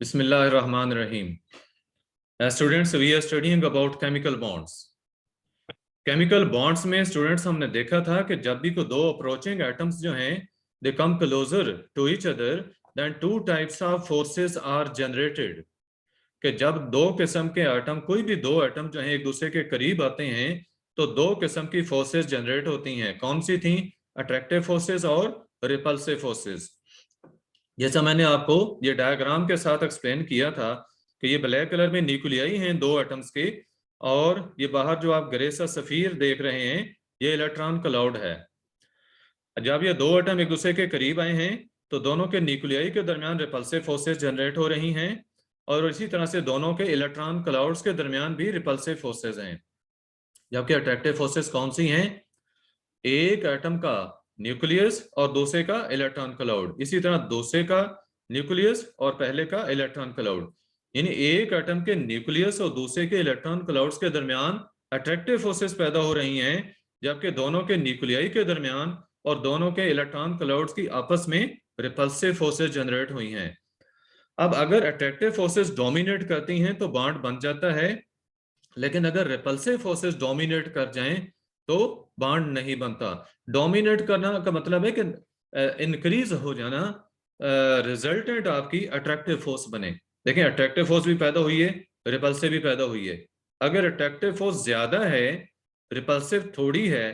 Bismillahirrahmanirrahim. As students, we are studying about chemical bonds. Chemical bonds में students हमने देखा था कि जब भी को दो अप्रोचिंग एटम्स जो हैं they come closer to each other then two types of forces are generated. कि जब दो किस्म के एटम कोई भी दो एटम जो हैं एक दूसरे के करीब आते हैं तो दो किस्म की फोर्सेस जनरेट होती हैं। कौन सी थी? अट्रैक्टिव फोर्सेस और रिपल्सिव फोर्सेस। जैसा मैंने आपको ये डायग्राम के साथ एक्सप्लेन किया था कि ये ब्लैक कलर में न्यूक्लियाई हैं दो एटम्स के, और ये बाहर जो आप ग्रे सा सफीर देख रहे हैं ये इलेक्ट्रॉन क्लाउड है। जब ये दो एटम एक दूसरे के करीब आए हैं तो दोनों के न्यूक्लियाई के दरमियान रिपल्सिव फोर्सेस जनरेट हो रही हैं, और इसी तरह से दोनों के इलेक्ट्रॉन क्लाउड्स के दरमियान भी रिपल्सिव फोर्सेस हैं। जबकि अट्रैक्टिव फोर्सेस कौन सी हैं? एक एटम का न्यूक्लियस और दूसरे का इलेक्ट्रॉन क्लाउड, इसी तरह दूसरे का न्यूक्लियस और पहले का इलेक्ट्रॉन क्लाउड। यानी एक एटम के न्यूक्लियस और दूसरे के इलेक्ट्रॉन क्लाउड्स के दरमियान अट्रैक्टिव फोर्सेस पैदा हो रही हैं, जबकि दोनों के न्यूक्लियाई के दरमियान और दोनों के इलेक्ट्रॉन क्लाउड्स की आपस में रिपल्सिव फोर्सेस जनरेट हुई हैं। अब अगर अट्रैक्टिव फोर्सेस डोमिनेट करती हैं तो बॉन्ड बन जाता है, लेकिन अगर रिपल्सिव फोर्सेस डोमिनेट कर जाएं तो बॉन्ड नहीं बनता। डोमिनेट करना का मतलब है कि इंक्रीज हो जाना, रिजल्टेंट आपकी अट्रैक्टिव फोर्स बने। देखिए अट्रैक्टिव फोर्स भी पैदा हुई है, रिपल्सिव भी पैदा हुई है। अगर अट्रैक्टिव फोर्स ज्यादा है, रिपल्सिव थोड़ी है,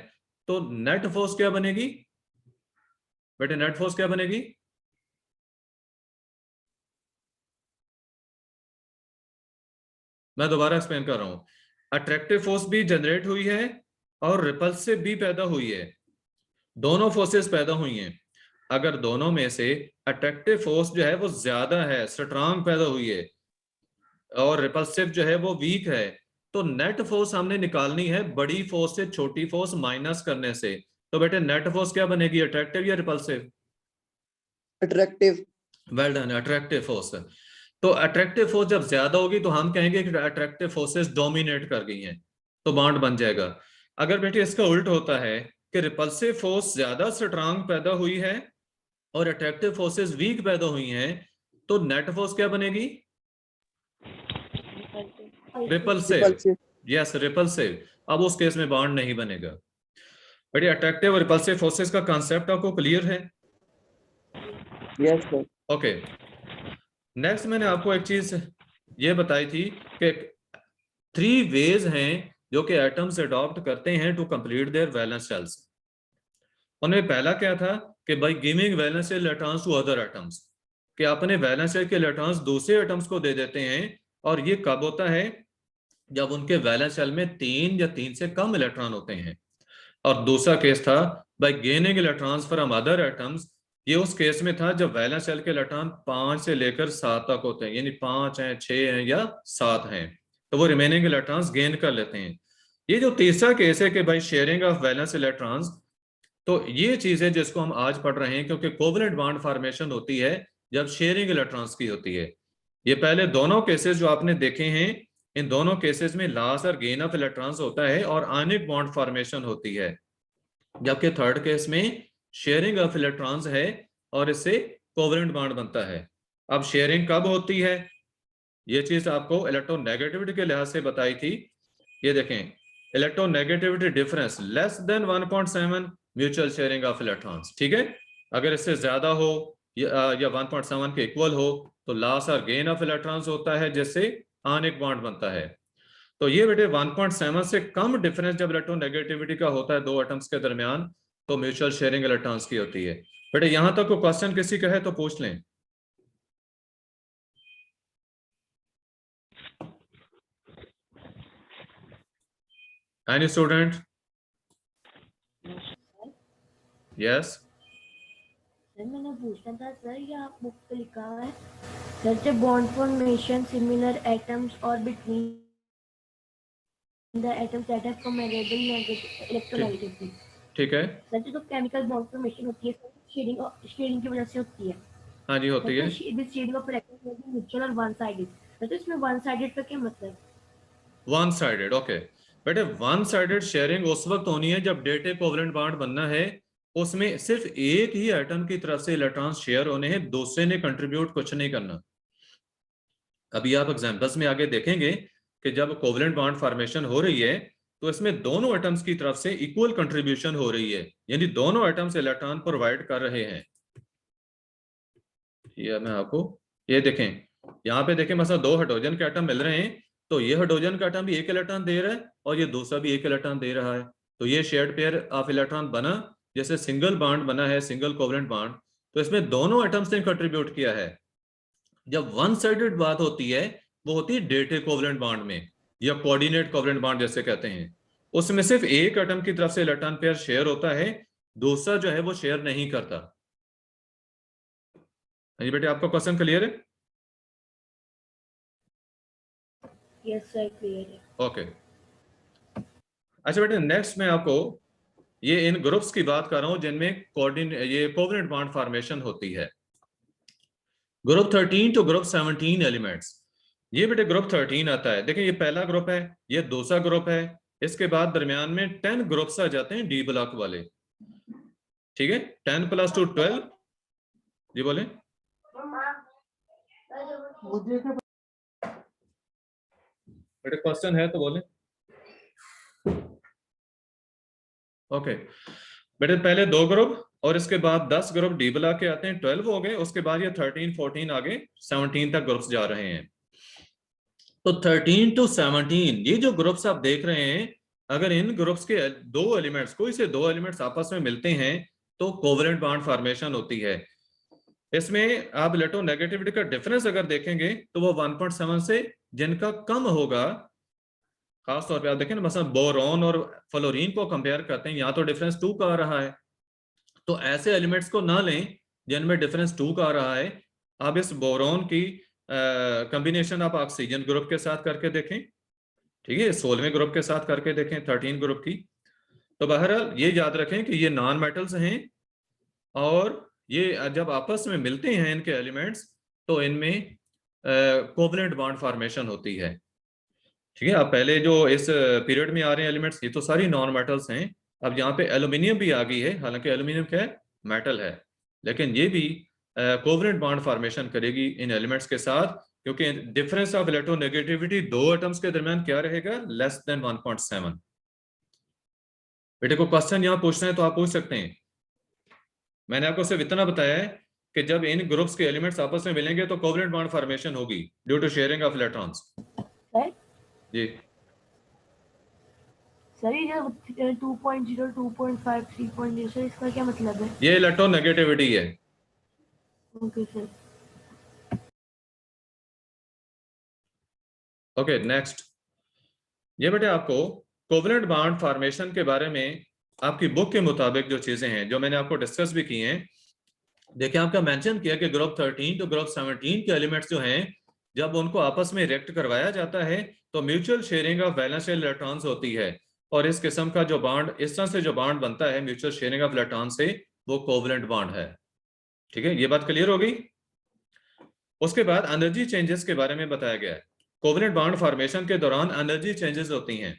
तो नेट फोर्स क्या बनेगी बेटे? नेट फोर्स क्या बनेगी? मैं दोबारा एक्सप्लेन कर रहा हूं। अट्रैक्टिव फोर्स भी जनरेट हुई है और रिपल्सिव भी पैदा हुई है, दोनों फोर्सेस पैदा हुई हैं। अगर दोनों में से अट्रैक्टिव फोर्स जो है वो ज्यादा है, स्ट्रांग पैदा हुई है, और रिपल्सिव जो है वो वीक है, तो नेट फोर्स हमने निकालनी है बड़ी फोर्स से छोटी फोर्स माइनस करने से। तो बेटे नेट फोर्स क्या बनेगी, अट्रैक्टिव या repulsive? Attractive. Well done, attractive force. तो अट्रैक्टिव फोर्स जब ज्यादा होगी तो हम कहेंगे कि अट्रैक्टिव फोर्सेस डोमिनेट कर गई हैं, तो बॉन्ड बन जाएगा। अगर बेटे इसका उल्ट होता है कि रिपल्सिव फोर्स ज्यादा स्ट्रांग पैदा हुई है और अट्रैक्टिव फोर्सेस वीक पैदा हुई हैं, तो नेट फोर्स क्या बनेगी? रिपल्सिव। Yes, repulsive. अब उस केस में बॉन्ड नहीं बनेगा। बट ये अट्रैक्टिव और रिपल्सिव फोर्सेस का कांसेप्ट आपको क्लियर है? Yes sir. ओके, नेक्स्ट मैंने आपको एक चीज ये बताई थी कि 3 वेज हैं जो कि एटम्स अडॉप्ट करते हैं to complete their valence shells. उनमें पहला क्या था कि by giving valence shell electrons to other atoms, कि अपने वैलेंस शेल के इलेक्ट्रॉन्स दूसरे एटम्स को दे देते हैं। और ये कब होता है? जब उनके वैलेंस शेल में 3 या 3 से कम इलेक्ट्रॉन होते हैं। और दूसरा केस था bye gaining electrons from other atoms. ये उस केस में था जब वैलेंस शेल के इलेक्ट्रॉन 5 से लेकर 7 तक होते हैं, यानी 5 हैं, 6 हैं या 7 हैं, तो वो रिमेनिंग इलेक्ट्रॉन्स गेन कर लेते हैं। ये जो तीसरा केस है कि भाई शेयरिंग ऑफ वैलेंस इलेक्ट्रॉन्स, तो ये चीज है जिसको हम आज पढ़ रहे हैं, क्योंकि कोवलेंट बॉन्ड फॉर्मेशन होती है जब शेयरिंग इलेक्ट्रॉन्स की होती है। ये पहले दोनों केसेस जो आपने देखे हैं, इन दोनों केसेस में लॉस और गेन ऑफ इलेक्ट्रॉन्स होता है और आयनिक बॉन्ड फॉर्मेशन होती है। जबकि थर्ड केस में शेयरिंग ऑफ इलेक्ट्रॉन्स है और इससे कोवलेंट बॉन्ड बनता है। अब शेयरिंग कब होती है, ये चीज आपको इलेक्ट्रोनेगेटिविटी के लिहाज से बताई थी। ये देखें, electronegativity difference less than 1.7 mutual sharing of electrons. ठीक है, अगर इससे ज्यादा हो या 1.7 के इक्वल हो तो लॉस और गेन ऑफ इलेक्ट्रॉन्स होता है, जिससे आयनिक बॉन्ड बनता है। तो ये बेटे 1.7 से कम डिफरेंस जब इलेक्ट्रोनेगेटिविटी का होता है दो एटम्स के दरमियान, तो म्यूचुअल शेयरिंग इलेक्ट्रॉन्स की होती है। बेटे यहां तक कोई क्वेश्चन किसी का है तो पूछ लें। Any student? यस सर मैंने पूछना था सर, ये आप बुक पे लिखा हुआ है सर जब बॉन्ड फॉर्मेशन सिमिलर एटम्स और between the atoms that have comparable negative electronegativity. ठीक है सर जो केमिकल बॉन्ड फॉर्मेशन होती है सर शेयरिंग की वजह से होती है। हाँ जी होती है। This sharing of electrons will be mutual और वन साइडेड। तो इसमें वन साइडेड का क्या मतलब? वन साइडेड, ओके बेटे, वन साइडेड शेयरिंग उस वक्त होनी है जब डेटे कोवलेंट बॉन्ड बनना है, उसमें सिर्फ एक ही एटम की तरफ से इलेक्ट्रॉन शेयर होने हैं, दूसरे ने कंट्रीब्यूट कुछ नहीं करना। अभी आप एग्जांपल्स में आगे देखेंगे कि जब कोवलेंट बॉन्ड फॉर्मेशन हो रही है तो इसमें दोनों एटम्स की तरफ से इक्वल कंट्रीब्यूशन हो रही है, यानी दोनों एटम्स इलेक्ट्रॉन प्रोवाइड कर रहे हैं। ये मैं आपको ये देखें, यहाँ पे देखें मतलब दो हाइड्रोजन के एटम मिल रहे हैं, तो ये हाइड्रोजन का एटम भी एक इलेक्ट्रॉन दे रहा है और ये दूसरा भी एक इलेक्ट्रॉन दे रहा है, तो ये शेयर्ड पेयर ऑफ इलेक्ट्रॉन बना, जैसे सिंगल बॉन्ड बना है, सिंगल कोवलेंट बॉन्ड, तो इसमें दोनों एटम्स ने कंट्रीब्यूट किया है। जब वन साइडेड बात होती है वो होती है डेटे कोवलेंट बॉन्ड में, या कोऑर्डिनेट कोवलेंट बॉन्ड जैसे कहते हैं, उसमें सिर्फ एक एटम की तरफ से इलेक्ट्रॉन पेयर शेयर होता है, दूसरा जो है वो शेयर नहीं करता। जी बेटे, आपका क्वेश्चन क्लियर है? यस सर, क्लियर है। ओके, अच्छा बेटे, नेक्स्ट मैं आपको ये इन ग्रुप्स की बात कर रहा हूं जिनमें ये कोवलेंट बॉन्ड फॉर्मेशन होती है। ग्रुप 13 टू ग्रुप 17 एलिमेंट्स, ये बेटे ग्रुप 13 आता है। देखिए ये पहला ग्रुप है, ये दूसरा ग्रुप है, इसके बाद दरमियान में 10 ग्रुप्स आ जाते हैं डी ब्लॉक वाले, ठीक है, 10 + 2 12। जी बोले। बेटे क्वेश्चन है तो बोले। ओके बेटे, पहले 2 ग्रुप और इसके बाद 10 ग्रुप डी ब्लॉक के आते हैं, 12 हो गए, उसके बाद ये 13 14 आगे 17 तक ग्रुप्स जा रहे हैं। तो 13 टू 17 ये जो ग्रुप्स आप देख रहे हैं, अगर इन ग्रुप्स के दो एलिमेंट्स, कोई से दो एलिमेंट्स आपस में मिलते हैं तो कोवलेंट बॉन्ड फॉर्मेशन होती है। इसमें आप इलेक्ट्रोनेगेटिविटी का डिफरेंस अगर देखेंगे तो वो 1.7 से जिनका कम होगा, खास तौर पे आप देखें ना, मतलब बोरॉन और फ्लोरीन को कंपेयर करते हैं, यहाँ तो डिफरेंस 2 का आ रहा है, तो ऐसे एलिमेंट्स को ना लें जिनमें डिफरेंस 2 का आ रहा है। आप इस बोरॉन की कॉम्बिनेशन आप ऑक्सीजन ग्रुप के साथ करके देखें, ठीक है, 16वें ग्रुप के साथ करके देखें 13 ग्रुप की। तो बहरहाल ये याद रखें कि ये नॉन मेटल्स हैं और ये जब आपस में मिलते हैं इनके एलिमेंट्स तो इनमें कोवलेंट बॉन्ड फॉर्मेशन होती है, ठीक है। अब पहले जो इस पीरियड में आ रहे हैं एलिमेंट्स, ये तो सारी नॉन मेटल्स हैं। अब यहाँ पे एल्यूमिनियम भी आ गई है, हालांकि एल्यूमिनियम क्या है, मेटल है, लेकिन ये भी कोवलेंट बॉन्ड फॉर्मेशन करेगी इन एलिमेंट्स के साथ, क्योंकि डिफरेंस ऑफ इलेक्ट्रोनेगेटिविटी दो एटम्स के दरमियान क्या रहेगा, लेस देन 1.7। बेटे को क्वेश्चन यहाँ पूछना है तो आप पूछ सकते हैं। मैंने आपको सिर्फ इतना बताया है कि जब इन ग्रुप्स के एलिमेंट्स आपस में मिलेंगे तो कोवलेंट बॉन्ड फॉर्मेशन होगी due to sharing of electrons. Sir ji sir, ये 2.0 2.5 3.0 सर, इसका क्या मतलब है? ये इलेक्ट्रोनेगेटिविटी है। Okay sir. ओके नेक्स्ट, ये बेटे आपको कोवलेंट बॉन्ड फॉर्मेशन के बारे में आपकी बुक के मुताबिक जो चीजें हैं जो मैंने आपको डिस्कस भी की हैं, देखिए आपका मेंशन किया कि ग्रुप 13 टू ग्रुप 17 के एलिमेंट्स जो हैं जब उनको आपस में रिएक्ट करवाया जाता है तो mutual sharing of valence electrons होती है, और इस किस्म का जो बॉन्ड, इस तरह से जो बॉन्ड बनता है म्यूचुअल शेयरिंग ऑफ इलेक्ट्रॉन से, वो कोवलेंट बॉन्ड है, ठीक है। ये बात क्लियर हो गई। उसके बाद एनर्जी चेंजेस के बारे में बताया गया है। कोवलेंट बॉन्ड फॉर्मेशन के दौरान एनर्जी चेंजेस होती हैं,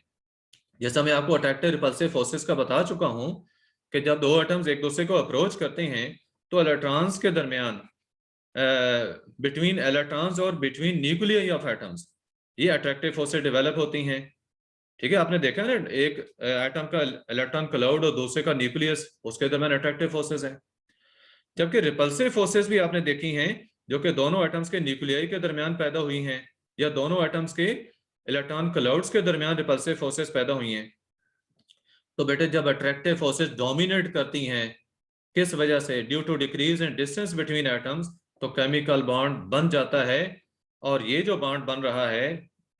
जैसा मैं आपको अट्रैक्टिव रिपल्सिव फोर्सेस का बता चुका हूं कि जब दो एटम्स एक दूसरे को अप्रोच करते हैं तो इलेक्ट्रॉन्स के दरमियान, बिटवीन इलेक्ट्रॉन्स और बिटवीन न्यूक्लियाई ऑफ एटम्स, ये अट्रैक्टिव फोर्सेस डेवलप होती हैं, ठीक है। आपने देखा ना, एक एटम का इलेक्ट्रॉन क्लाउड और दूसरे का न्यूक्लियस, उसके दरमियान अट्रैक्टिव फोर्सेस है। जबकि रिपल्सिव फोर्सेस भी आपने देखी हैं जो कि दोनों एटम्स के न्यूक्लियाई के दरमियान पैदा हुई हैं, या दोनों एटम्स के इलेक्ट्रॉन क्लाउड्स के दरमियान रिपल्सिव फोर्सेस पैदा हुई हैं। तो बेटे जब अट्रैक्टिव फोर्सेस डोमिनेट करती हैं, किस वजह से, due to decrease in distance between atoms, तो केमिकल बॉन्ड बन जाता है, और ये जो बॉन्ड बन रहा है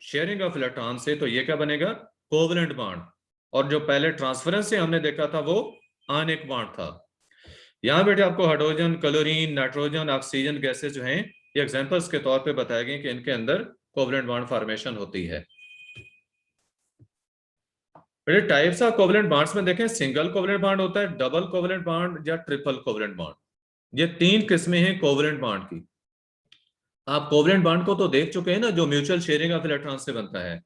शेयरिंग ऑफ इलेक्ट्रॉन से, तो ये क्या बनेगा, कोवलेंट बॉन्ड। और जो पहले ट्रांसफरेंस से हमने देखा था वो आयनिक बॉन्ड था। यहाँ बेटे आपको hydrogen, chlorine, nitrogen, oxygen gases जो हैं ये एग्जांपल्स के तौर पे बताए गए कि इनके अंदर कोवलेंट बॉन्ड फॉर्मेशन होती है। बेटे टाइप्स ऑफ कोवलेंट बॉन्ड्स में देखें, सिंगल कोवलेंट बॉन्ड होता है, डबल कोवलेंट बॉन्ड या ट्रिपल कोवलेंट बॉन्ड। ये 3 किस्में हैं कोवलेंट बॉन्ड की। आप कोवलेंट बॉन्ड को तो देख चुके हैं ना, जो म्यूचुअल शेयरिंग ऑफ इलेक्ट्रॉन से बनता है।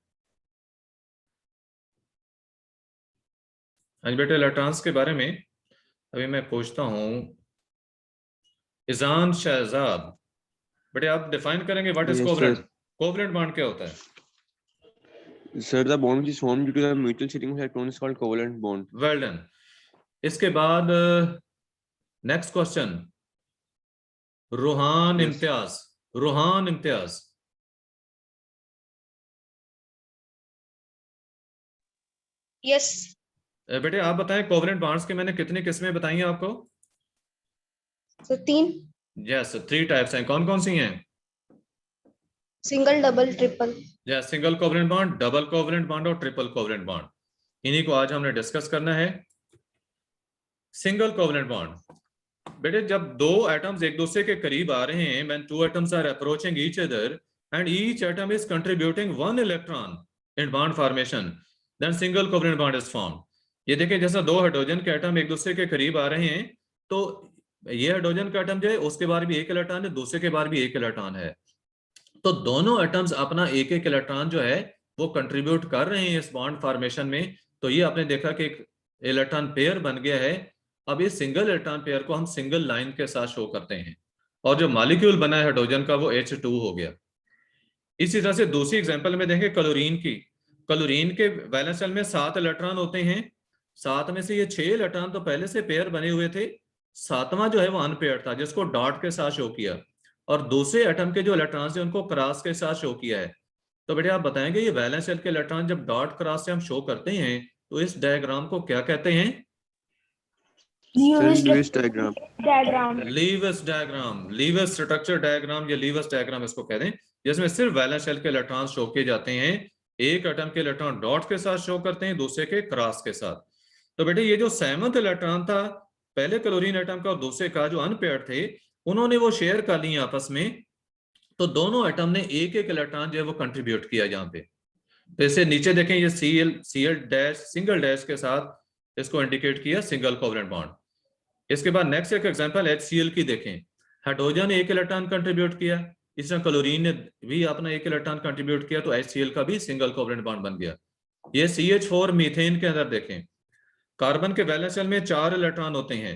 आज बेटे इलेक्ट्रॉन्स के बारे में अभी मैं पूछता हूं, इजान शहजाद, बेटे आप डिफाइन करेंगे what is Yes, covalent. sir. Covalent bond क्या होता है? Sir, the bond which is formed due to the mutual shedding of electrons is called covalent bond. Well done. इसके बाद next question, Ruhan Yes. Imtiaz. Ruhan Imtiaz, yes बेटे आप बताएं covalent bonds के मैंने कितनी किस्में बताई हैं आपको? सर 3 यस, 3 टाइप्स हैं। कौन कौन सी हैं? Single double triple. Yes, single covalent bond, double covalent bond और ट्रिपल कोवलेंट बॉन्ड, इन्हीं को आज हमने डिस्कस करना है। सिंगल कोवलेंट बॉन्ड, बेटे जब दो एटम्स एक दूसरे के करीब आ रहे हैं, when two atoms are approaching each other and each atom is contributing 1 electron in bond formation, then single covalent bond is formed. ये देखिए जैसा दो हाइड्रोजन के एटम एक दूसरे के करीब आ रहे हैं, तो ये हाइड्रोजन का एटम जो है उसके बाहर भी एक इलेक्ट्रॉन है, दूसरे के बाहर भी एक इलेक्ट्रॉन है, तो दोनों एटम्स अपना एक एक इलेक्ट्रॉन जो है वो कंट्रीब्यूट कर रहे हैं इस बॉन्ड फॉर्मेशन में। तो ये आपने देखा कि एक इलेक्ट्रॉन पेयर बन गया है। अब इस सिंगल इलेक्ट्रॉन पेयर को हम सिंगल लाइन के साथ शो करते हैं, और जो मॉलिक्यूल बना है हाइड्रोजन का वो H2 हो गया। इसी तरह से दूसरी एग्जांपल में देखें क्लोरीन की। क्लोरीन के वैलेंस शेल में 7 इलेक्ट्रॉन होते हैं, 7 में से ये 6 इलेक्ट्रॉन तो पहले से पेयर बने हुए थे, 7वां जो है वो अनपेयर था जिसको डॉट के साथ शो किया, और दूसरे एटम के जो इलेक्ट्रॉन्स हैं उनको क्रॉस के साथ शो किया है। तो बेटे आप बताएंगे ये वैलेंस शेल के इलेक्ट्रॉन जब डॉट क्रॉस से हम शो करते हैं तो इस डायग्राम को क्या कहते हैं? Lewis diagram. Lewis diagram, Lewis structure diagram या लीवस डायग्राम इसको कहते हैं, जिसमें सिर्फ वैलेंस शेल के इलेक्ट्रॉन शो किए जाते हैं। एक एटम के इलेक्ट्रॉन डॉट के साथ शो करते हैं, दूसरे के क्रॉस के साथ। तो बेटे ये जो 7वां इलेक्ट्रॉन था पहले क्लोरीन एटम का और दूसरे का जो अनपेयर्ड थे, उन्होंने वो शेयर कर लिए आपस में, तो दोनों एटम ने एक एक इलेक्ट्रॉन जो है वो कंट्रीब्यूट किया यहाँ पे। तो इसे नीचे देखें, ये Cl डैश सिंगल डैश के साथ इसको इंडिकेट किया सिंगल कोवलेंट बॉन्ड। इसके बाद नेक्स्ट एक एग्जांपल HCl की देखें। हाइड्रोजन ने एक इलेक्ट्रॉन कंट्रीब्यूट किया, इस तरह क्लोरीन ने भी अपना एक इलेक्ट्रॉन कंट्रीब्यूट किया, तो HCl का भी सिंगल कोवलेंट बॉन्ड बन गया। ये CH4 मीथेन के अंदर देखें, कार्बन के वैलेंस शेल में 4 इलेक्ट्रॉन होते हैं।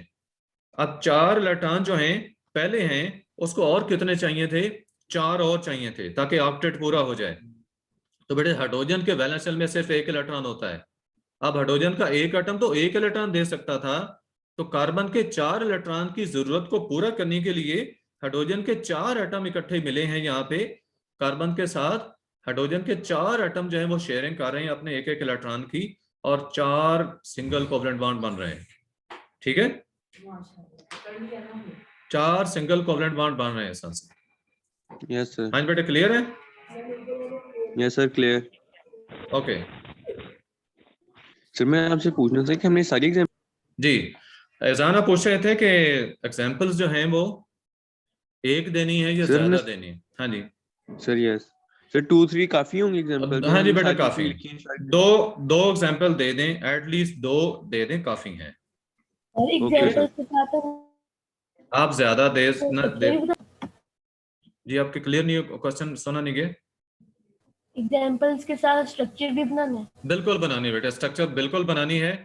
अब 4 इलेक्ट्रॉन जो हैं पहले हैं, उसको और कितने चाहिए थे? 4 और चाहिए थे ताकि ऑक्टेट पूरा हो जाए। तो बेटे हाइड्रोजन के वैलेंस शेल में सिर्फ एक इलेक्ट्रॉन होता है। अब हाइड्रोजन का एक एटम तो एक इलेक्ट्रॉन दे सकता था, तो कार्बन के 4 इलेक्ट्रॉन की जरूरत को पूरा करने के लिए हाइड्रोजन के 4 एटम इकट्ठे मिले हैं यहाँ पे कार्बन के साथ। हाइड्रोजन के 4 एटम जो है वो शेयरिंग कर रहे हैं अपने एक एक इलेक्ट्रॉन की, और 4 सिंगल कोवलेंट बॉन्ड बन रहे हैं। ठीक है, 4 सिंगल कोवलेंट बॉन्ड बन रहे हैं संस। Yes sir. हाँ बेटे क्लियर है? Yes sir, clear. Okay sir मैं आपसे पूछना था कि हमने सारी एग्जाम जी, एजाना पूछ रहे थे कि एग्जांपल्स जो हैं वो एक देनी है या सर, ज्यादा मैं- देनी है? हाँ जी, सर यस सर 2-3 काफी होंगे एग्जांपल? हाँ जी बेटा काफी, दो एग्जांपल दे दें, एटलीस्ट 2 दे दें, काफी हैं। और एग्जांपल के साथ आप ज्यादा दे न दे। जी आपके क्लियर नहीं, क्वेश्चन सुना नहीं गया? एग्जांपल्स के साथ स्ट्रक्चर भी बनाना है। बिल्कुल बनानी है बेटा, स्ट्रक्चर बिल्कुल बनानी है।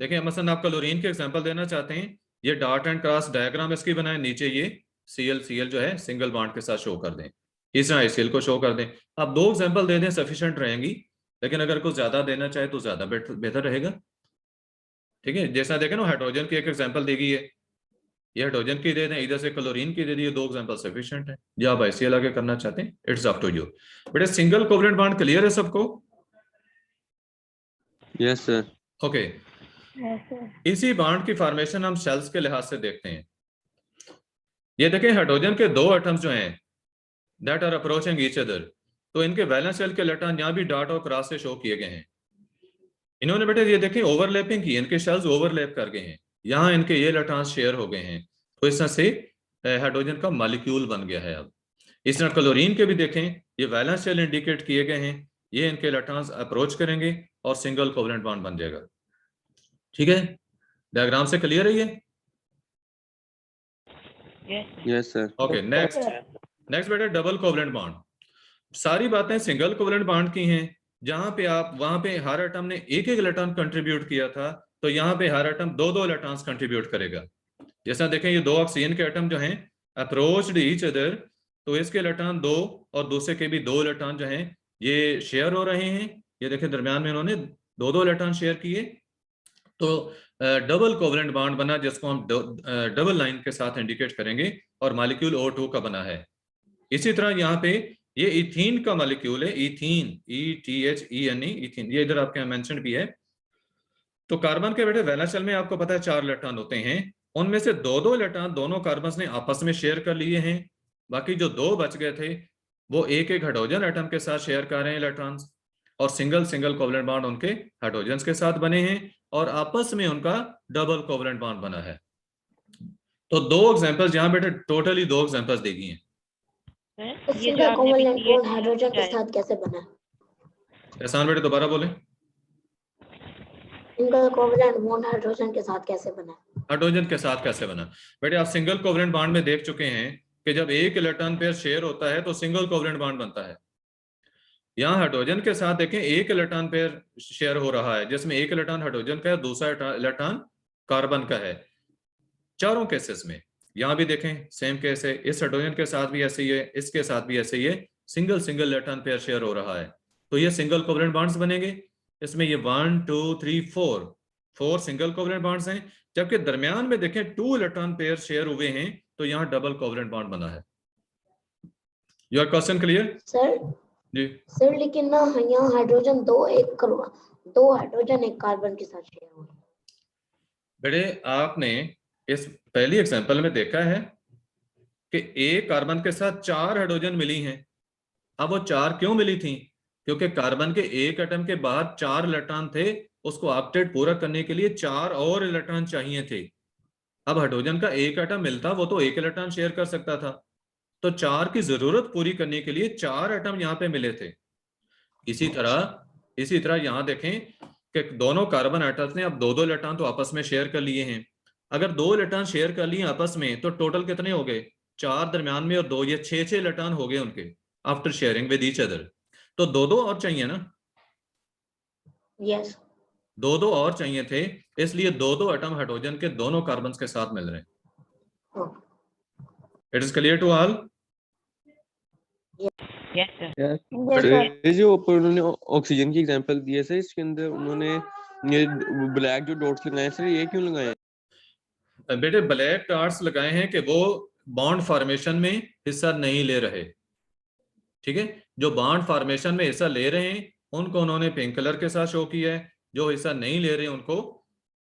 देखिए मसलन आप क्लोरीन के एग्जांपल देना चाहते हैं, ये डॉट एंड क्रॉस डायग्राम इसकी बनाए, नीचे ये Cl जो है सिंगल बॉन्ड के साथ शो कर दें, इस तरह HCl को शो कर दें। आप 2 एग्जांपल दे दें सफिशिएंट रहेंगी, लेकिन अगर कुछ ज्यादा देना चाहे तो ज्यादा बेहतर रहेगा। ठीक है, जैसा देखें ना हाइड्रोजन की एक एग्जांपल दी गई है, ये हाइड्रोजन की दे दें, इधर से क्लोरीन की दे दी, 2 एग्जांपल सफिशिएंट है। जो आप HCl आगे करना चाहते हैं इट्स अप टू यू। बेटा सिंगल कोवलेंट बॉन्ड क्लियर है सबको? Yes sir. ओके, इसी बॉन्ड की फॉर्मेशन हम शेल्स के लिहाज से देखते हैं। ये देखें हाइड्रोजन के 2 एटम्स जो हैं that are approaching each other, तो इनके वैलेंस शेल के इलेक्ट्रॉन यहाँ भी डॉट और क्रॉस से शो किए गए हैं। इन्होंने बेटे ये देखें ओवरलैपिंग की, इनके शेल्स ओवरलैप कर गए हैं, यहाँ इनके ये इलेक्ट्रॉन शेयर हो गए हैं, तो इस तरह से हाइड्रोजन का मॉलिक्यूल बन गया है। अब इस तरह क्लोरीन के भी देखें, ये वैलेंस शेल इंडिकेट किए गए हैं, ये इनके इलेक्ट्रॉन्स अप्रोच करेंगे और सिंगल कोवलेंट बॉन्ड बन जाएगा। ठीक है, डायग्राम से क्लियर है ये? Yes sir. ओके, नेक्स्ट बेटा डबल कोवलेंट बॉन्ड। सारी बातें सिंगल कोवलेंट बॉन्ड की हैं, जहां पे आप वहां पे हर एटम ने एक एक इलेक्ट्रॉन कंट्रीब्यूट किया था, तो यहाँ पे हर एटम 2-2 इलेक्ट्रॉन्स कंट्रीब्यूट करेगा। जैसा देखें ये 2 ऑक्सीजन के एटम जो हैं अप्रोच्ड ईच अदर, तो इसके इलेक्ट्रॉन 2 और दूसरे के भी 2 इलेक्ट्रॉन जो हैं ये शेयर हो रहे हैं। ये देखें दरमियान में इन्होंने 2 इलेक्ट्रॉन शेयर किए, तो डबल कोवलेंट बॉन्ड बना, जिसको हम डबल लाइन के साथ इंडिकेट करेंगे, और मॉलिक्यूल O2 का बना है। इसी तरह यहाँ पे ये इथीन का मॉलिक्यूल है, इथीन, ETHENE, इथीन, ये इधर आपके यहाँ मेंशन भी है। तो कार्बन के बेटे वैलेंस शेल में आपको पता है 4 इलेक्ट्रॉन होते हैं, उनमें से 2 इलेक्ट्रॉन दोनों कार्बन ने आपस में शेयर कर लिए हैं। बाकी जो 2 बच गए थे वो एक हाइड्रोजन एटम के साथ शेयर कर रहे हैं इलेक्ट्रॉन्स, और सिंगल कोवलेंट बॉन्ड उनके हाइड्रोजन्स के साथ बने हैं, और आपस में उनका डबल कोवलेंट बॉन्ड बना है। तो 2 एग्जांपल्स यहाँ बेटे, टोटली 2 एग्जांपल्स दी गई हैं। सर ये जो सिंगल आपने कोवलेंट भी बॉन्ड हाइड्रोजन के साथ कैसे बना? एहसान बेटे दोबारा बोले। सिंगल कोवलेंट बॉन्ड हाइड्रोजन के साथ कैसे बना? हाइड्रोजन के साथ कैसे बना? बेटे आप सिंगल कोवलेंट बॉन्ड में देख चुके हैं कि जब एक इलेक्ट्रॉन पेयर शेयर होता है तो सिंगल कोवलेंट बॉन्ड बनता है। यहाँ हाइड्रोजन के साथ देखें एक इलेक्ट्रॉन पेयर शेयर हो रहा है, जिसमें एक इलेक्ट्रॉन हाइड्रोजन का है, दूसरा इलेक्ट्रॉन कार्बन का है, चारों केसेस में। यहाँ भी देखें सेम केस है, इस हाइड्रोजन के साथ भी ऐसे ही है, इसके साथ भी ऐसे ही है, सिंगल इलेक्ट्रॉन पेयर शेयर हो रहा है, तो ये सिंगल कोवलेंट बॉन्ड्स बनेंगे। इसमें ये 1 2 3 4 सिंगल कोवलेंट बॉन्ड्स हैं, जबकि दरमियान में देखें 2 इलेक्ट्रॉन पेयर शेयर हुए हैं, तो यहाँ डबल कोवलेंट बॉन्ड बना है। Your question clear sir ji? Sir लेकिन ना यहाँ हाइड्रोजन 2 हाइड्रोजन एक कार्बन के साथ शेयर हो रहा है। बेटे आपने इस पहली एग्जांपल में देखा है कि एक कार्बन के साथ 4 हाइड्रोजन मिली हैं। अब वो 4 क्यों मिली थी? क्योंकि कार्बन के एक एटम के बाद 4 इलेक्ट्रॉन थे, उसको ऑक्टेट पूरा करने के लिए 4 और इलेक्ट्रॉन चाहिए थे। अब हाइड्रोजन का एक एटम मिलता वो तो एक इलेक्ट्रॉन शेयर कर सकता था, तो 4 की जरूरत पूरी करने के लिए 4 एटम यहाँ पे मिले थे। इसी तरह यहाँ देखें कि दोनों कार्बन एटम्स ने अब 2 इलेक्ट्रॉन तो आपस में शेयर कर लिए हैं। अगर 2 इलेक्ट्रॉन शेयर कर लिए आपस में तो टोटल कितने हो गए? 4 दरमियान में और 2, ये 6 इलेक्ट्रॉन हो गए उनके after sharing with each other. तो 2 और चाहिए ना? यस 2 और चाहिए थे, इसलिए 2 एटम हाइड्रोजन के दोनों कार्बन के साथ मिल रहे हैं। It is clear to all? Yes sir. ये जो ऊपर उन्होंने ऑक्सीजन की एग्जांपल दिए थे, इसके अंदर उन्होंने ये ब्लैक जो डॉट्स लगाए सर, ये क्यों लगाए? बेटे ब्लैक डॉट्स लगाए हैं कि वो बॉन्ड फॉर्मेशन में हिस्सा नहीं ले रहे, ठीक है? जो बॉन्ड फॉर्मेशन में हिस्सा ले रहे हैं उनको उन्होंने पिंक कलर के साथ शो किया है, जो हिस्सा नहीं ले रहे उनको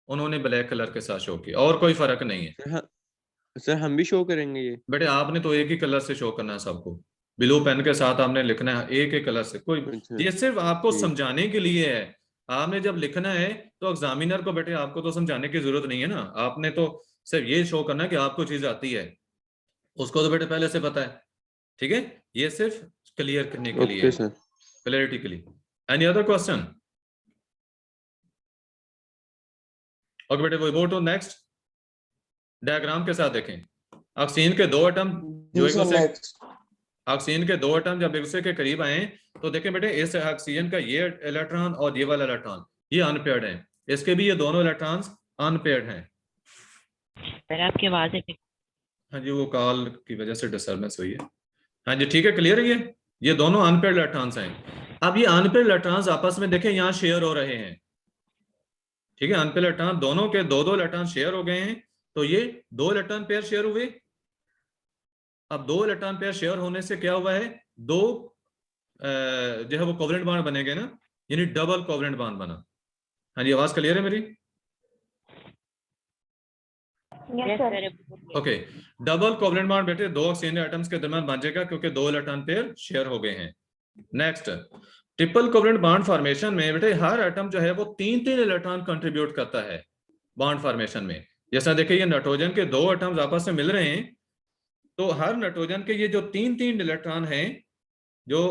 उन्होंने ब्लैक कलर के साथ शो किया, और कोई फर्क नहीं है। सर हम भी शो करेंगे ये? बेटे आपने तो एक ही कलर से शो करना है सबको, ब्लू पेन के साथ आपने लिखना है एक कलर से। कोई ये सिर्फ आपको समझाने के लिए है। आपने जब लिखना है तो एग्जामिनर को बेटे आपको तो समझाने की जरूरत नहीं है ना, आपने तो सिर्फ ये शो करना है कि आपको चीज आती है, उसको तो बेटे पहले से पता है, ठीक है? ये सिर्फ क्लियर करने के लिए, क्लैरिटी के लिए। Any other question? ओके बेटे वो गो टू नेक्स्ट डायग्राम के साथ देखें। ऑक्सीजन के 2 एटम जो एक दूसरे ऑक्सीजन के 2 एटम जब एक दूसरे के करीब आए तो देखें बेटे इस ऑक्सीजन का ये इलेक्ट्रॉन और ये वाला इलेक्ट्रॉन ये अनपेयर्ड है, इसके भी ये दोनों इलेक्ट्रॉन्स अनपेयर्ड हैं। सर आपकी आवाज है? हाँ जी, वो कॉल की वजह से डिस्टर्बेंस हुई है। हाँ जी ठीक है, क्लियर है ये दोनों अनपेयर्ड इलेक्ट्रॉन्स हैं। अब ये अनपेयर्ड इलेक्ट्रॉन्स आपस में देखें यहाँ शेयर हो रहे हैं, ठीक है? अनपेयर्ड इलेक्ट्रॉन दोनों के 2 इलेक्ट्रॉन शेयर हो गए हैं, तो ये 2 इलेक्ट्रॉन पेयर शेयर हुए। अब 2 इलेक्ट्रॉन पेयर शेयर होने से क्या हुआ है? 2 जो है वो कोवलेंट बॉन्ड बनेंगे ना, यानी डबल कोवलेंट बॉन्ड बना। हाँ जी आवाज क्लियर है मेरी? Yes sir. Okay, double covalent bond बेटे 2 ऑक्सीजन एटम्स के दरमियान बन जाएगा क्योंकि 2 इलेक्ट्रॉन पेयर शेयर हो गए हैं। Next triple covalent bond formation में बेटे हर एटम जो है वो 3 इलेक्ट्रॉन कंट्रीब्यूट करता है बॉन्ड फॉर्मेशन में। जैसा देखिए ये नाइट्रोजन के 2 एटम्स आपस में मिल रहे हैं, तो हर नाइट्रोजन के ये जो 3 इलेक्ट्रॉन हैं जो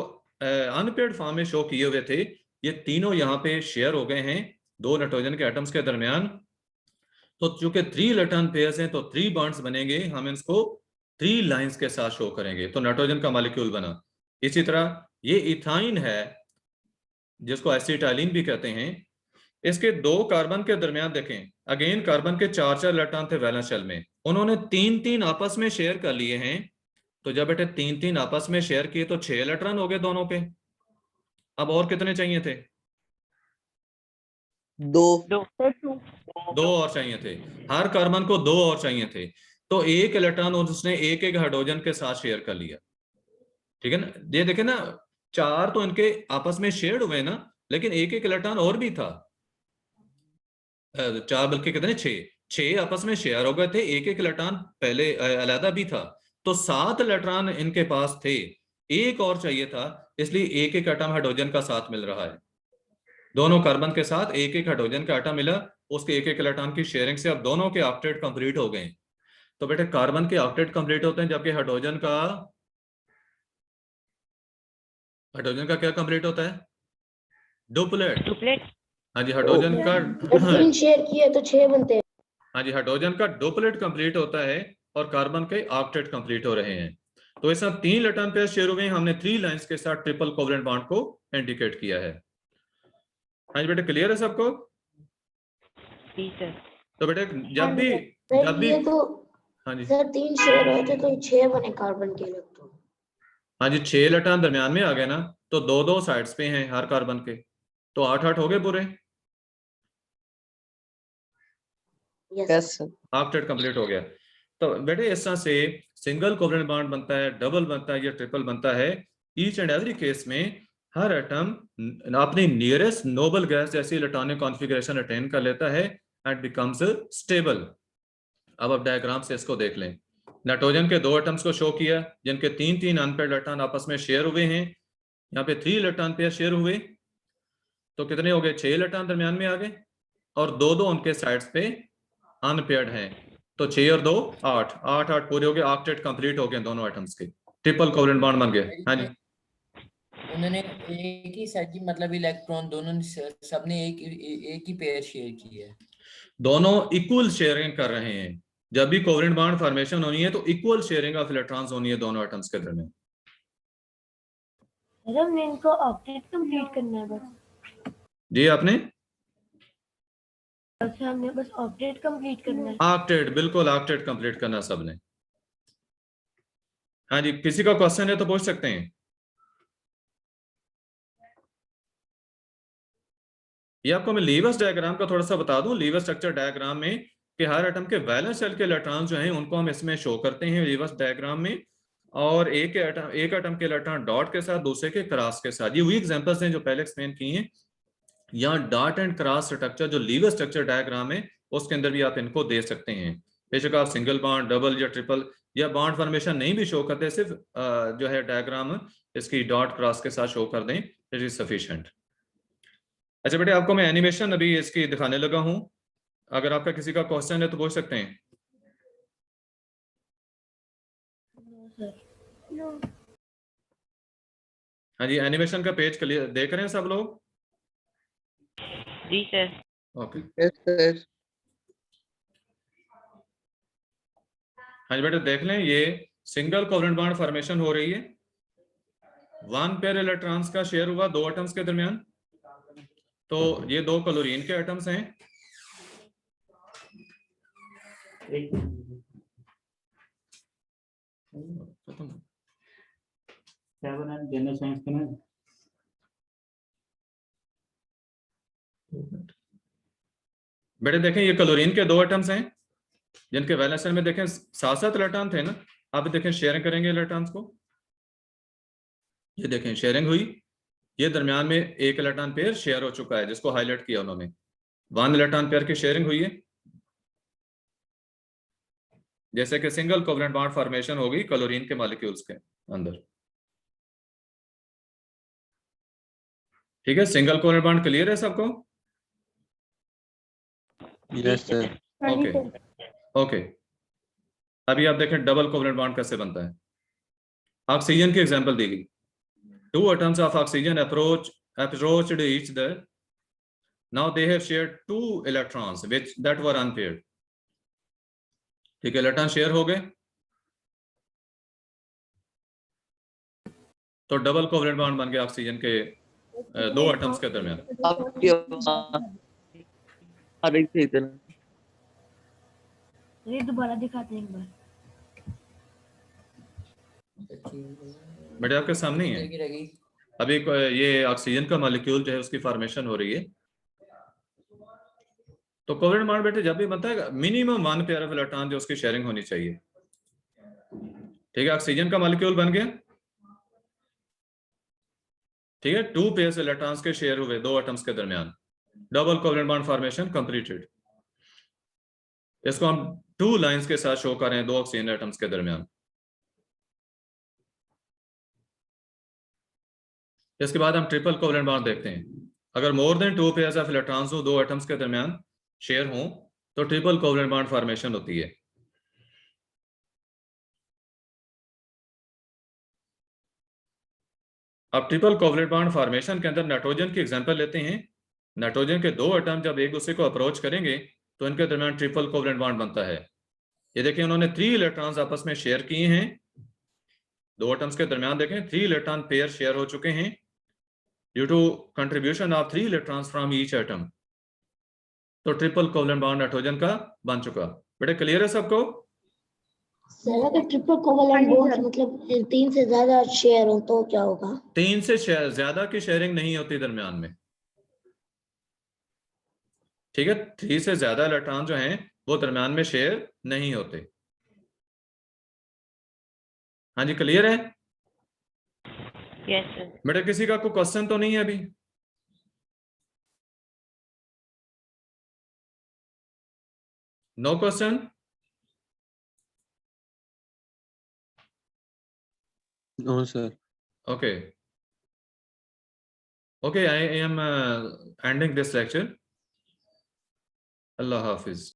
अनपेयर्ड फॉर्म में शो किए हुए थे, ये तीनों यहाँ पे शेयर हो गए हैं 2 नाइट्रोजन के एटम्स के दरमियान। तो चूंकि 3 इलेक्ट्रॉन पेयर्स हैं तो 3 बॉन्ड्स बनेंगे, हम इसको 3 लाइंस के साथ शो करेंगे, तो नाइट्रोजन का मॉलिक्यूल बना। इसी तरह ये इथाइन है जिसको एसिटाइलिन भी कहते हैं, इसके 2 कार्बन के दरमियान देखें, अगेन कार्बन के 4 इलेक्ट्रॉन थे वैलेंस शेल में, उन्होंने 3 आपस में शेयर कर लिए हैं, तो जब बेटे 3-3 आपस में शेयर किए तो 6 इलेक्ट्रॉन हो गए दोनों के। अब और कितने चाहिए थे? 2 2 और चाहिए थे। हर कार्बन को 2 और चाहिए थे। तो एक इलेक्ट्रॉन उसने एक एक हाइड्रोजन के साथ शेयर कर लिया। ठीक है ना, ये देखे ना, 4 तो इनके आपस में शेयर हुए ना, लेकिन एक एक इलेक्ट्रॉन और भी था। 4 बल्कि कितने, 6 आपस में शेयर हो गए थे, एक एक इलेक्ट्रॉन पहले अलग भी था। तो 7 इलेक्ट्रॉन इनके पास थे, एक और चाहिए था, इसलिए एक एक एटम हाइड्रोजन का साथ मिल रहा है। दोनों कार्बन के साथ एक एक हाइड्रोजन का एटम मिला, उसके एक एक इलेक्ट्रॉन की शेयरिंग से अब दोनों के ऑक्टेट कंप्लीट हो गए। तो बेटे कार्बन के ऑक्टेट कंप्लीट होते हैं, जबकि हाइड्रोजन का क्या कंप्लीट होता है? डुप्लेट। हाँ जी, हाइड्रोजन का जब 3 शेयर किए तो 6 बनते हैं। हाँ जी, हाइड्रोजन का डुप्लेट कंप्लीट होता है और कार्बन के ऑक्टेट कंप्लीट हो रहे हैं। तो ऐसा 3 इलेक्ट्रॉन पेयर शेयर हुए हैं, हमने 3 लाइंस के साथ ट्रिपल कोवलेंट बॉन्ड को इंडिकेट किया है। हाँ जी बेटे, क्लियर है सबको? तो बेटे जब भी सर ये तो हाँ जी, सर 3 शेयर होते तो 6 बने कार्बन के इलेक्ट्रॉन। हाँ जी, 6 इलेक्ट्रॉन दरमियान में आ गए ना, तो 2-2 साइड्स पे हैं हर कार्बन के, तो 8-8 हो गए पूरे। Yes sir. ऑक्टेट कंप्लीट हो गया। तो बेटे इस तरह से सिंगल कोवलेंट बॉन्ड बनता है, डबल बनता है या ट्रिपल बनता है। ईच एंड एवरी केस में हर एटम अपनी नियरेस्ट नोबल गैस जैसी इलेक्ट्रॉनिक कॉन्फ़िगरेशन अटेन कर लेता है एंड बिकम्स स्टेबल। अब आप डायग्राम से इसको देख लें। नाइट्रोजन के 2 एटम्स को शो किया जिनके 3-3 अनपेयर्ड इलेक्ट्रॉन आपस में शेयर हुए हैं। यहाँ पे 3 इलेक्ट्रॉन पेयर शेयर हुए, तो कितने हो गए? 6 इलेक्ट्रॉन दरमियान में आ गए और 2-2 उनके साइड्स पे अनपेयर्ड हैं। तो 6 और 2 8 8 8 पूरे हो गए, ऑक्टेट कंप्लीट हो गए दोनों एटम्स के, ट्रिपल कोवलेंट बॉन्ड बन गए। हाँ जी, उन्होंने एक ही सेट की मतलब इलेक्ट्रॉन दोनों ने सबने एक ही पेयर शेयर की है। दोनों इक्वल शेयरिंग कर रहे हैं। जब भी कोवलेंट बॉन्ड फॉर्मेशन होनी है तो इक्वल शेयरिंग ऑफ इलेक्ट्रॉन्स होनी है दोनों एटम्स के दरमियान। सर हमने इनको ऑक्टेट कंप्लीट करना है बस। जी आपने अच्छा, हमने बस ऑक्टेट कंप्लीट करना है। ऑक्टेट, बिल्कुल ऑक्टेट कंप्लीट करना सबने। हाँ जी, किसी का क्वेश्चन है तो पूछ सकते हैं। ये आपको मैं लीवर डायग्राम का थोड़ा सा बता दूं। लीवर स्ट्रक्चर डायग्राम में कि हर एटम के वैलेंस शेल के इलेक्ट्रॉन जो हैं उनको हम इसमें शो करते हैं लीवर डायग्राम में, और एक एटम के इलेक्ट्रॉन डॉट के साथ, दूसरे के क्रॉस के साथ। ये वही एग्जांपल्स हैं जो पहले एक्सप्लेन किए हैं। यहाँ डॉट एंड क्रॉस स्ट्रक्चर जो लीवर स्ट्रक्चर डायग्राम है उसके अंदर भी आप इनको दे सकते हैं। बेशक आप सिंगल बॉन्ड, डबल या ट्रिपल या बॉन्ड फॉर्मेशन नहीं भी शो करते, सिर्फ जो है डायग्राम इसकी डॉट क्रॉस के साथ शो कर दें, इट इज सफिशिएंट। अच्छा बेटे, आपको मैं एनिमेशन अभी इसकी दिखाने लगा हूं, अगर आपका किसी का क्वेश्चन है तो पूछ सकते हैं। हाँ जी, एनिमेशन का पेज क्लियर देख रहे हैं सब लोग? जी सर। Okay, yes sir. हाँ जी बेटे, देख लें, ये सिंगल कोवलेंट बॉन्ड फॉर्मेशन हो रही है। 1 पेयर इलेक्ट्रॉन्स का शेयर हुआ 2 एटम्स के दरमियान। तो ये 2 क्लोरीन के एटम्स हैं। बेटे देखें, ये क्लोरीन के 2 एटम्स हैं जिनके वैलेंस शेल में देखें 7-7 इलेक्ट्रॉन थे ना। आप देखें, शेयरिंग करेंगे इलेक्ट्रॉन्स को, ये देखें शेयरिंग हुई। ये दरमियान में एक इलेक्ट्रॉन पेयर शेयर हो चुका है जिसको हाईलाइट किया उन्होंने। 1 इलेक्ट्रॉन पेयर की शेयरिंग हुई है, जैसे कि सिंगल कोवलेंट बॉन्ड फॉर्मेशन होगी क्लोरीन के मॉलिक्यूल्स के अंदर। ठीक है, सिंगल कोवलेंट बॉन्ड क्लियर है सबको? Yes sir. ओके ओके, अभी आप देखें डबल कोवलेंट बॉन्ड कैसे बनता है। ऑक्सीजन की एग्जांपल दी गई। 2 atoms of oxygen approached each other. Now they have shared 2 electrons that were unpaired. ठीक है, इलेक्ट्रॉन शेयर हो गए तो डबल कोवलेंट बॉन्ड बन गया ऑक्सीजन के 2 एटम्स के दरमियान। आपकी आ रही थी इधर। ये दोबारा दिखाते हैं एक बार। बेटे आपके सामने ही है। देखी रहेगी। अभी ये ऑक्सीजन का मॉलिक्यूल जो है उसकी फॉर्मेशन हो रही है। तो कोवेलेंट बॉन्ड बेटे जब भी बनता है मिनिमम 1 पेयर ऑफ इलेक्ट्रॉन जो उसकी शेयरिंग होनी चाहिए। ठीक है, ऑक्सीजन का मॉलिक्यूल बन गया, ठीक है, 2 पेयर्स इलेक्ट्रॉन्स के शेयर हुए 2 एटम्स के दरमियान, double covalent bond formation completed. इसको हम 2 लाइंस के साथ शो कर रहे हैं 2 ऑक्सीजन एटम्स के दरमियान। इसके बाद हम ट्रिपल कोवेलेंट बॉन्ड देखते हैं। अगर more than 2 pairs of electrons हो 2 एटम्स के दरमियान शेयर हो तो ट्रिपल कोवेलेंट बॉन्ड फॉर्मेशन होती है। अब ट्रिपल कोवेलेंट बॉन्ड फॉर्मेशन के अंदर नाइट्रोजन की एग्जांपल लेते हैं। नाइट्रोजन के 2 एटम जब एक दूसरे को अप्रोच करेंगे तो इनके दरमियान ट्रिपल कोवेलेंट बॉन्ड बनता है। ये देखिए उन्होंने 3 इलेक्ट्रॉन्स आपस में शेयर किए हैं। 2 एटम्स के दरमियान देखें 3 इलेक्ट्रॉन पेयर शेयर हो चुके हैं due to contribution of 3 electrons from each atom. तो ट्रिपल कोवेलेंट बॉन्ड नाइट्रोजन का बन चुका। बेटे क्लियर है सबको? सर अगर ट्रिपल कोवेलेंट बॉन्ड्स मतलब 3 से ज्यादा शेयर हो तो क्या होगा? 3 से ज्यादा की शेयरिंग नहीं होती दरमियान में, ठीक है। 3 से ज्यादा इलेक्ट्रॉन जो हैं वो दरमियान में शेयर नहीं होते। हाँ जी क्लियर है? Yes sir. बेटा किसी का कोई क्वेश्चन तो नहीं है अभी? No question? No sir. Okay. Okay, I am ending this lecture. Allah Hafiz.